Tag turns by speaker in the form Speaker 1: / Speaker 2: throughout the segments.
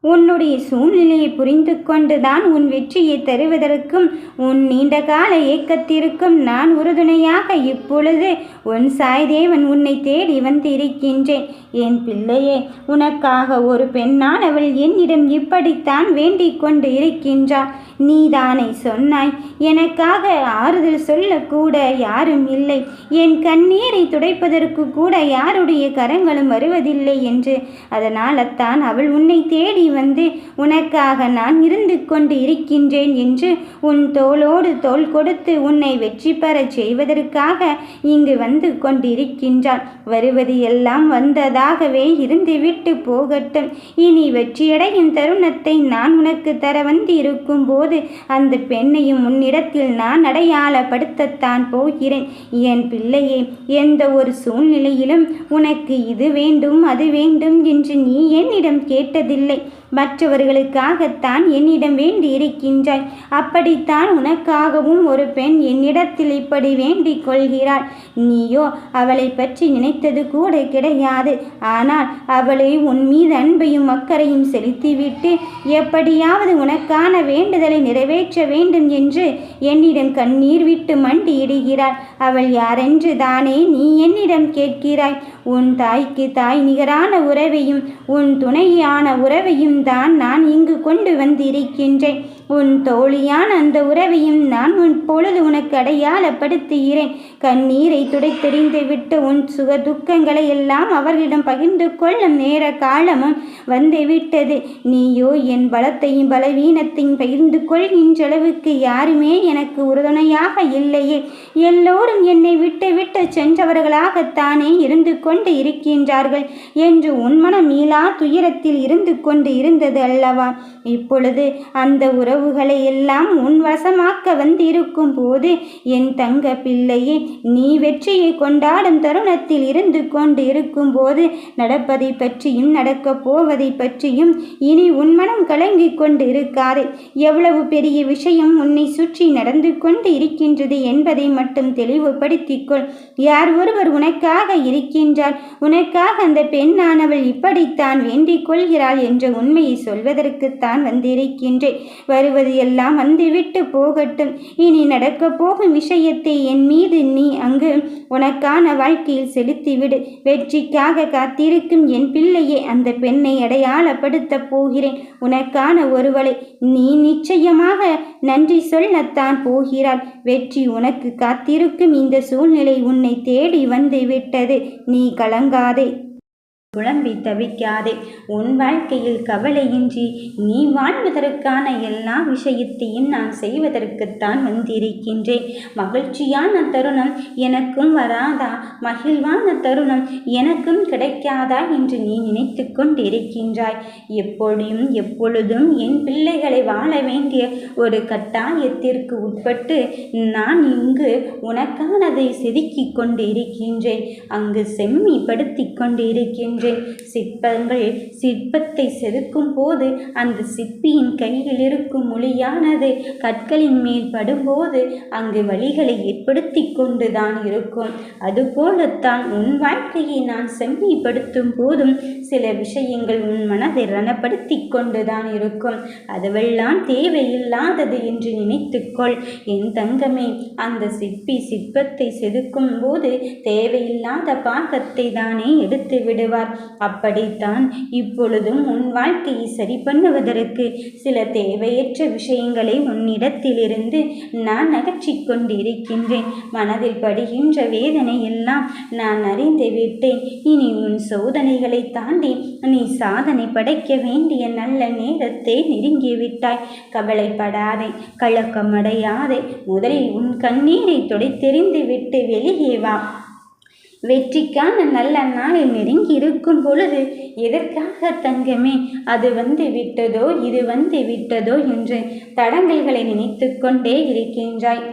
Speaker 1: உன்னுடைய சூழ்நிலையை புரிந்து கொண்டுதான் உன் வெற்றியை தருவதற்கும் உன் நீண்டகால ஏக்கத்திற்கும் நான் உறுதுணையாக இப்பொழுது உன் சாய்தேவன் உன்னை தேடி வந்திருக்கின்றேன். என் பிள்ளையே, உனக்காக ஒரு பெண்ணானவள் என்னிடம் இப்படித்தான் வேண்டிக் கொண்டு இருக்கின்றாள். நீதானே சொன்னாய், எனக்காக ஆறுதல் சொல்லக்கூட யாரும் இல்லை, என் கண்ணீரை துடைப்பதற்கு கூட யாருடைய கரங்களும் வருவதில்லை என்று. அதனால்தான் அவள் உன்னை தேடி வந்து உனக்காக நான் இருந்து கொண்டு இருக்கின்றேன் என்று உன் தோளோடு தோள் கொடுத்து உன்னை வெற்றி பெறச் செய்வதற்காக இங்கு வந்து கொண்டிருக்கின்றாள். வருவது எல்லாம் வந்ததாகவே இருந்துவிட்டு போகட்டும். இனி வெற்றியடையும் தருணத்தை நான் உனக்கு தர வந்து இருக்கும் போது அந்த பெண்ணையும் உன்னிடத்தில் நான் அடையாளப்படுத்தத்தான் போகிறேன். என் பிள்ளையே, எந்த ஒரு சூழ்நிலையிலும் உனக்கு இது வேண்டும் அது வேண்டும் என்று நீ என்னிடம் கேட்டதில்லை. மற்றவர்களுக்காகத்தான் என்னிடம் வேண்டி இருக்கின்றாய். அப்படித்தான் உனக்காகவும் ஒரு பெண் என்னிடத்தில் இப்படி வேண்டிக் கொள்கிறாள். நீயோ அவளை பற்றி நினைத்தது கூட கிடையாது. ஆனால் அவளை உன் மீது அன்பையும் அக்கறையும் செலுத்திவிட்டு எப்படியாவது உனக்கான வேண்டுதலை நிறைவேற்ற வேண்டும் என்று என்னிடம் கண்ணீர் விட்டு மண்டியிடுகிறாள். அவள் யாரென்று தானே நீ என்னிடம் கேட்கிறாய். உன் தாய்க்கு தாய் நிகரான உறவையும் உன் துணையான உறவையும் தான் நான் இங்கு கொண்டு வந்திருக்கின்றேன். உன் தோழியான அந்த உறவையும் நான் இப்பொழுது உனக்கு அடையாளப்படுத்துகிறேன். கண்ணீரை துடைத்தெறிந்து விட்டு உன் சுக துக்கங்களை எல்லாம் அவர்களிடம் பகிர்ந்து கொள்ளும் நேர காலமும் வந்துவிட்டது. நீயோ என் பலத்தையும் பலவீனத்தையும் பகிர்ந்து கொள்கின்ற அளவுக்கு யாருமே எனக்கு உறுதுணையாக இல்லையே. எல்லோரும் என்னை விட்டு விட்டு சென்றவர்களாகத்தானே இருந்து கொண்டு இருக்கின்றார்கள் என்று உன் மனம் மீளா துயரத்தில் இருந்து கொண்டு இருந்தது அல்லவா? இப்பொழுது அந்த உறவுகளை எல்லாம் உன் வசமாக்க வந்திருக்கும் போது என் தங்க பிள்ளையே, நீ வெற்றியை கொண்டாடும் தருணத்தில் இருந்து கொண்டு இருக்கும் போது நடப்பதை பற்றியும் நடக்கப் போவதை பற்றியும் இனி உன் மனம் கலங்கி கொண்டு இருக்காதே. எவ்வளவு பெரிய விஷயம் உன்னை சுற்றி நடந்து கொண்டு இருக்கின்றது என்பதை மட்டும் தெளிவுபடுத்திக்கொள். யார் ஒருவர் உனக்காக இருக்கின்றார், உனக்காக அந்த பெண்ணானவள் இப்படித்தான் வேண்டிக் கொள்கிறாள் என்ற உண்மையை சொல்வதற்குத்தான் வந்திருக்கின்றேன். வருவது எல்லாம் வந்துவிட்டு போகட்டும். இனி நடக்கப் போகும் விஷயத்தை என் மீது நீ அங்கு உனக்கான வாழ்க்கையில் செலுத்திவிடு. வெற்றிக்காக காத்திருக்கும் என் பிள்ளையே, அந்த பெண்ணை அடையாளப்படுத்தப் போகிறேன். உனக்கான ஒருவளை நீ நிச்சயமாக நன்றி சொல்லத்தான் போகிறாள். வெற்றி உனக்கு காத்திருக்கும். இந்த சூழ்நிலை உன்னை தேடி வந்து விட்டது. நீ கலங்காதே, குழம்பி தவிக்காதே. உன் வாழ்க்கையில் கவலையின்றி நீ வாழ்வதற்கான எல்லா விஷயத்தையும் நான் செய்வதற்குத்தான் வந்திருக்கின்றேன். மகிழ்ச்சியான தருணம் எனக்கும் வராதா, மகிழ்வான தருணம் எனக்கும் கிடைக்காதா என்று நீ நினைத்து கொண்டிருக்கின்றாய். எப்பொழுதும் என் பிள்ளைகளை வாழ வேண்டிய ஒரு கட்டாயத்திற்கு உட்பட்டு நான் இங்கு உனக்கானதை செதுக்கிக் கொண்டு இருக்கின்றேன். அங்கு செம்மிப்படுத்தி கொண்டு இருக்கின்றேன். சிற்பத்தை செதுக்கும் போது அந்த சிற்பியின் கையில் இருக்கும் மொழியானது கற்களின் மேல் படும்போது அங்கு வழிகளை ஏற்படுத்தி கொண்டுதான் இருக்கும். அதுபோலத்தான் உன் வாழ்க்கையை நான் செம்மைப்படுத்தும் போதும் சில விஷயங்கள் உன் மனதை ரணப்படுத்தி கொண்டுதான் இருக்கும். அதுவெல்லாம் தேவையில்லாதது என்று நினைத்துக்கொள். என் தங்கமே, அந்த சிற்பத்தை செதுக்கும் போது தேவையில்லாத பாகத்தை தானே எடுத்து விடுவார். அப்படித்தான் இப்பொழுதும் உன் வாழ்க்கையை சரி பண்ணுவதற்கு சில தேவையற்ற விஷயங்களை உன்னிடத்திலிருந்து நான் அகற்றிக் கொண்டிருக்கின்றேன். மனதில் படுகின்ற வேதனை எல்லாம் நான் அறிந்து விட்டேன். இனி உன் சோதனைகளை தாண்டி நீ சாதனை படைக்க வேண்டிய நல்ல நேரத்தை நெருங்கிவிட்டாய். கவலைப்படாதே, கலக்கமடையாதே. முதலில் உன் கண்ணீரை துடைத்தெறிந்து விட்டு வெளியே வா. வெற்றிக்கான நல்ல நாளில் நெருங்கி இருக்கும் பொழுது எதற்காக தங்கமே அது வந்து விட்டதோ இது வந்து விட்டதோ என்று தடங்கல்களை நினைத்து கொண்டே இருக்கின்றாய்.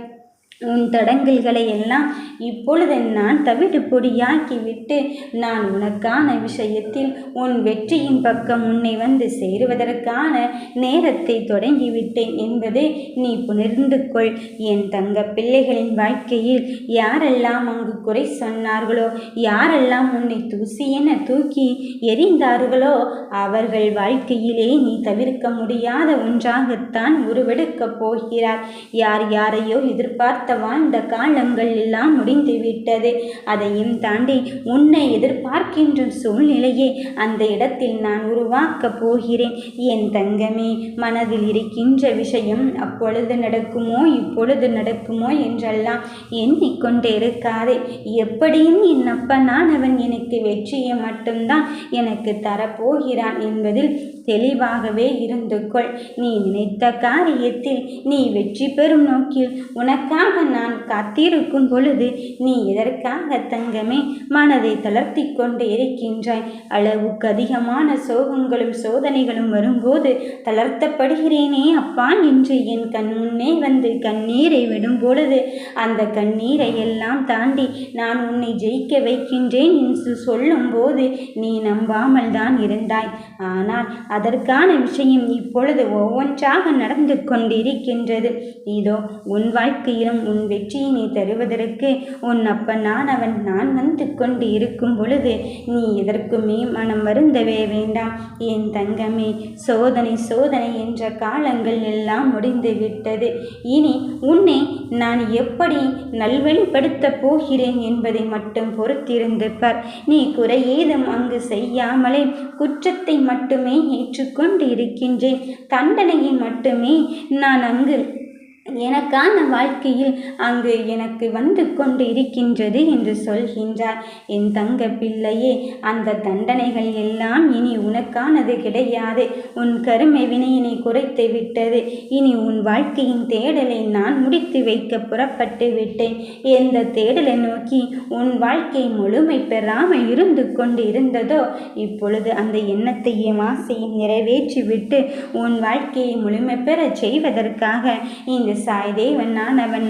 Speaker 1: உன் தடங்கல்களை எல்லாம் இப்பொழுது நான் தவிடு பொடியாக்கிவிட்டு நான் உனக்கான விஷயத்தில் உன் வெற்றியின் பக்கம் உன்னை வந்து சேருவதற்கான நேரத்தை தொடங்கிவிட்டேன் என்பதை நீ புணர்ந்து கொள். என் தங்க பிள்ளைகளின் வாழ்க்கையில் யாரெல்லாம் அங்கு குறை சொன்னார்களோ, யாரெல்லாம் உன்னை தூசி என தூக்கி எறிந்தார்களோ, அவர்கள் வாழ்க்கையிலே நீ தவிர்க்க முடியாத ஒன்றாகத்தான் உருவெடுக்கப் போகிறார். யார் யாரையோ எதிர்பார்த்த வாழ்ந்த காலங்கள் எல்லாம் முடிந்துவிட்டது. அதையும் தாண்டி உன்னை எதிர்பார்க்கின்ற சூழ்நிலையை அந்த இடத்தில் நான் உருவாக்கப் போகிறேன். என் தங்கமே, மனதில் இருக்கின்ற விஷயம் அப்பொழுது நடக்குமோ இப்பொழுது நடக்குமோ என்றெல்லாம் எண்ணிக்கொண்டே இருக்காதே. எப்படியும் என் அப்பனானவன் எனக்கு வெற்றியை மட்டும்தான் எனக்கு தரப்போகிறான் என்பதில் தெளிவாகவே இருந்து கொள். நீ நினைத்த காரியத்தில் நீ வெற்றி பெறும் நோக்கில் உனக்காக நான் காத்திருக்கும் பொழுது நீ எதற்காக தங்கமே மனதை தளர்த்தி கொண்டு இருக்கின்றாய்? அளவுக்கு அதிகமான சோகங்களும் சோதனைகளும் வரும்போது தளர்த்தப்படுகிறேனே அப்பா என்று என் கண் முன்னே வந்து கண்ணீரை விடும் பொழுது அந்த கண்ணீரை எல்லாம் தாண்டி நான் உன்னை ஜெயிக்க வைக்கின்றேன் என்று சொல்லும் போது நீ நம்பாமல் தான் இருந்தாய். ஆனால் அதற்கான விஷயம் இப்பொழுது ஒவ்வொன்றாக நடந்து கொண்டிருக்கின்றது. இதோ உன் வாழ்க்கையிலும் உன் வெற்றியினை தருவதற்கு உன் அப்பனானவன் நான் வந்து கொண்டு இருக்கும் பொழுது நீ எதற்குமே மனம் வருந்தவே வேண்டாம். என் தங்கமே, சோதனை சோதனை என்ற காலங்கள் எல்லாம் முடிந்து விட்டது. இனி உன்னை நான் எப்படி நல்வழிப்படுத்தப் போகிறேன் என்பதை மட்டும் பொறுத்திருந்து பார். நீ குறையேதும் அங்கு செய்யாமலே குற்றத்தை மட்டுமே ஏற்றுக்கொண்டு இருக்கின்றேன். தண்டனையை மட்டுமே நான் அங்கு எனக்கான வாழ்க்கையில் அங்கு எனக்கு வந்து கொண்டு இருக்கின்றது என்று சொல்கின்றார். என் தங்க பிள்ளையே, அந்த தண்டனைகள் எல்லாம் இனி உனக்கானது கிடையாது. உன் கருமை வினையினை குறைத்து விட்டது. இனி உன் வாழ்க்கையின் தேடலை நான் முடித்து வைக்க புறப்பட்டு விட்டேன். எந்த தேடலை நோக்கி உன் வாழ்க்கை முழுமை பெறாமல் இருந்து கொண்டு இருந்ததோ இப்பொழுது அந்த எண்ணத்தையும் ஆசையும் நிறைவேற்றிவிட்டு உன் வாழ்க்கையை முழுமை பெற செய்வதற்காக இந்த சாய்தேவன்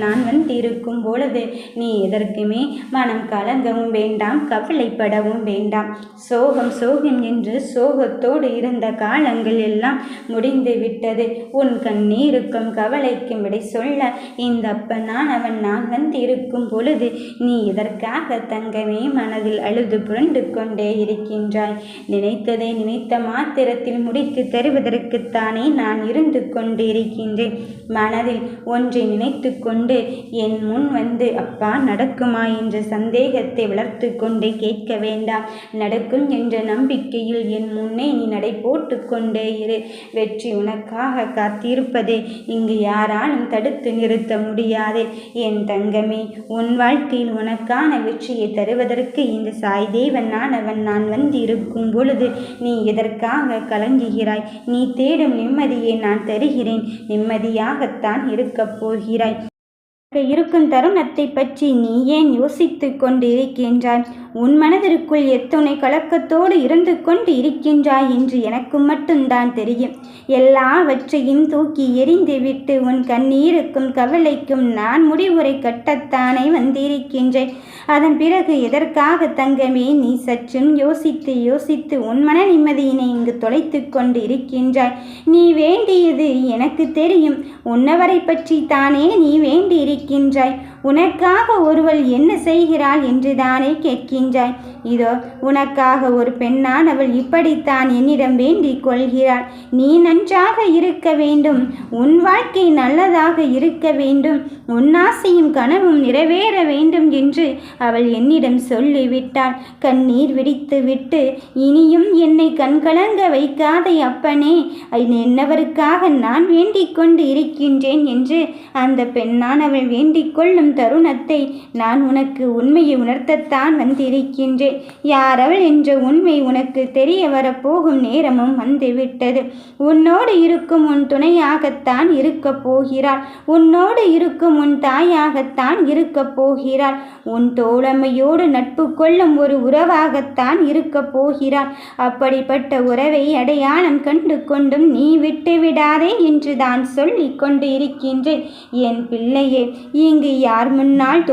Speaker 1: நான் வந்திருக்கும் பொழுது நீ எதற்குமே மனம் கலங்கவும் வேண்டாம், கவலைப்படவும் வேண்டாம். சோகம் சோகம் என்று சோகத்தோடு இருந்த காலங்கள் எல்லாம் முடிந்து விட்டது. உன் கண்ணீருக்கும் கவலைக்கும் விடை சொல்ல இந்த அப்பனானவன் நான் வந்திருக்கும் பொழுது நீ எதற்காக தங்கமே மனதில் அழுது புரண்டு கொண்டே இருக்கின்றாய்? நினைத்ததை நினைத்த மாத்திரத்தில் முடித்து தருவதற்குத்தானே நான் இருந்து கொண்டிருக்கின்றேன். மனதில் ஒன்றை நினைத்து கொண்டு என் முன் வந்து அப்பா நடக்குமா என்ற சந்தேகத்தை வளர்த்து கொண்டே கேட்க வேண்டாம். நடக்கும் என்ற நம்பிக்கையில் என் முன்னே நீ நடை போட்டு கொண்டே இரு. வெற்றி உனக்காக காத்திருப்பதை இங்கு யாராலும் தடுத்து நிறுத்த முடியாது. என் தங்கமே, உன் வாழ்க்கையில் உனக்கான வெற்றியை தருவதற்கு இந்த சாய்தேவன் நான் வந்து இருக்கும் பொழுது நீ எதற்காக கலங்குகிறாய்? நீ தேடும் நிம்மதியை நான் தருகிறேன். நிம்மதியாகத்தான் இருக்கப் போகிறாய். இருக்கும் தருணத்தை பற்றி நீ ஏன் யோசித்து கொண்டு இருக்கின்றாய்? உன் மனதிற்குள் எத்துணை கலக்கத்தோடு இருந்து கொண்டு இருக்கின்றாய் என்று எனக்கு மட்டும்தான் தெரியும். எல்லாவற்றையும் தூக்கி எறிந்துவிட்டு உன் கண்ணீருக்கும் கவலைக்கும் நான் முடிவுரை கட்டத்தானே வந்திருக்கின்றேன். அதன் பிறகு எதற்காக தங்கமே நீ சற்றும் யோசித்து யோசித்து உன் மன நிம்மதியினை இங்கு தொலைத்து கொண்டு இருக்கின்றாய்? நீ வேண்டியது எனக்கு தெரியும். உன்னவரை பற்றி தானே நீ வேண்டி இருக்கின்றாய். உனக்காக ஒருவள் என்ன செய்கிறாள் என்று தானே கேட்கின்றாய். இதோ உனக்காக ஒரு பெண்ணானவள் இப்படித்தான் என்னிடம் வேண்டிக் கொள்கிறாள். நீ நன்றாக இருக்க வேண்டும், உன் வாழ்க்கை நல்லதாக இருக்க வேண்டும், உன் ஆசையும் கனவும் நிறைவேற வேண்டும் என்று அவள் என்னிடம் சொல்லிவிட்டாள். கண்ணீர் விடித்து விட்டு இனியும் என்னை கண்கலங்க வைக்காதே அப்பனே, என்னவருக்காக நான் வேண்டிக் கொண்டு இருக்கின்றேன் என்று அந்த பெண்ணானவள் வேண்டிக் கொள்ளும் தருணத்தை நான் உனக்கு உண்மையை உணர்த்தத்தான் வந்திருக்கின்றேன். யாரவள் என்ற உண்மை உனக்கு தெரிய வரப்போகும் நேரமும் வந்துவிட்டது. உன்னோடு இருக்கும் உன் துணையாகத்தான் இருக்க போகிறாள். உன்னோடு இருக்கும் உன் தாயாகத்தான் இருக்க போகிறாள். உன் தோழமையோடு நட்பு கொள்ளும் ஒரு உறவாகத்தான் இருக்க போகிறாள். அப்படிப்பட்ட உறவை அடையாளம் கண்டு கொண்டும் நீ விட்டு விடாதே என்று தான் சொல்லி கொண்டு இருக்கின்றேன். என் பிள்ளையே, இங்கு யார் யார் முன்னால்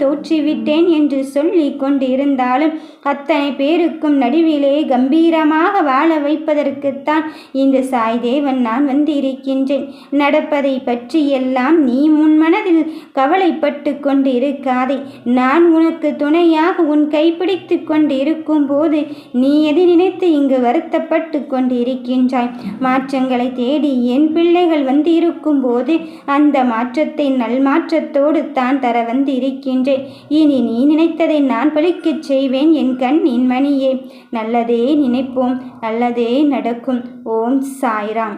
Speaker 1: தோற்றிவிட்டேன் என்று சொல்லி கொண்டிருந்தாலும் அத்தனை பேருக்கும் நடுவிலே கம்பீரமாக வாழ வைப்பதற்குத்தான் இந்த சாய்தேவன் நான் வந்திருக்கின்றேன். நடப்பதை பற்றியெல்லாம் நீ உன் மனதில் கவலைப்பட்டு கொண்டு இருக்காதே. நான் உனக்கு துணையாக உன் கைப்பிடித்து கொண்டு இருக்கும் போது நீ எதை நினைத்து இங்கு வருத்தப்பட்டு கொண்டு இருக்கின்றாய்? மாற்றங்களை தேடி என் பிள்ளைகள் வந்து இருக்கும் போது அந்த மாற்றத்தை நல்மாற்றத்தோடு தான் தர வந்து இருக்கின்றேன். இனி நீ நினைத்ததை நான் பழிக்கச் செய்வேன் என் கண்ணின் மணியே. நல்லதே நினைப்போம், நல்லதே நடக்கும். ஓம் சாய்ராம்.